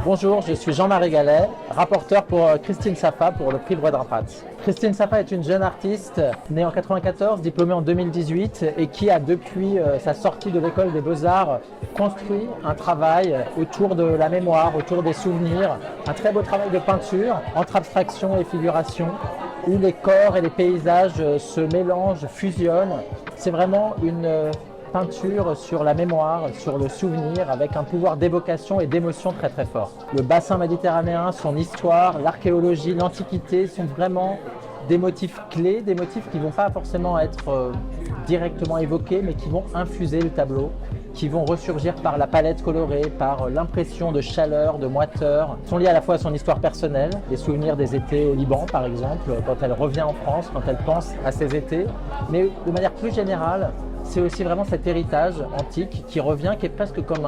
Bonjour, je suis Jean-Marie Gallet, rapporteur pour Christine Safa pour le prix Bruet de Rapat. Christine Safa est une jeune artiste née en 1994, diplômée en 2018 et qui a depuis sa sortie de l'école des Beaux-Arts construit un travail autour de la mémoire, autour des souvenirs, un très beau travail de peinture entre abstraction et figuration où les corps et les paysages se mélangent, fusionnent. C'est vraiment une peinture sur la mémoire, sur le souvenir, avec un pouvoir d'évocation et d'émotion très très fort. Le bassin méditerranéen, son histoire, l'archéologie, l'Antiquité sont vraiment des motifs clés, des motifs qui ne vont pas forcément être directement évoqués, mais qui vont infuser le tableau, qui vont ressurgir par la palette colorée, par l'impression de chaleur, de moiteur. Ils sont liés à la fois à son histoire personnelle, les souvenirs des étés au Liban par exemple, quand elle revient en France, quand elle pense à ses étés, mais de manière plus générale, c'est aussi vraiment cet héritage antique qui revient, qui est presque comme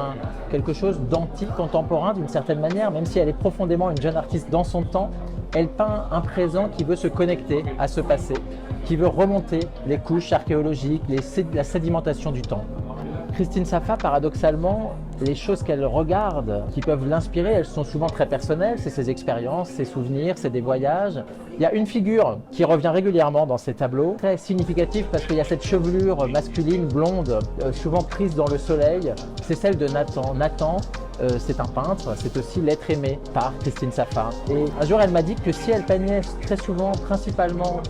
quelque chose d'antique contemporain d'une certaine manière, même si elle est profondément une jeune artiste dans son temps, elle peint un présent qui veut se connecter à ce passé, qui veut remonter les couches archéologiques, la sédimentation du temps. Christine Safa, paradoxalement, les choses qu'elle regarde, qui peuvent l'inspirer, elles sont souvent très personnelles, c'est ses expériences, ses souvenirs, c'est des voyages. Il y a une figure qui revient régulièrement dans ces tableaux, très significative parce qu'il y a cette chevelure masculine blonde, souvent prise dans le soleil, c'est celle de Nathan. Nathan, c'est un peintre, c'est aussi l'être aimé par Christine Safa. Et un jour, elle m'a dit que si elle peignait très souvent, principalement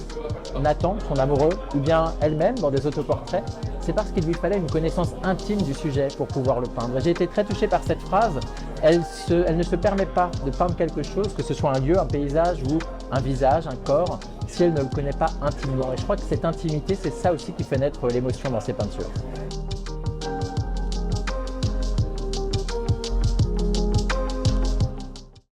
Nathan, son amoureux, ou bien elle-même dans des autoportraits, c'est parce qu'il lui fallait une connaissance intime du sujet pour pouvoir le peindre. J'ai été très touché par cette phrase. Elle ne se permet pas de peindre quelque chose, que ce soit un lieu, un paysage ou un visage, un corps, si elle ne le connaît pas intimement. Et je crois que cette intimité, c'est ça aussi qui fait naître l'émotion dans ses peintures.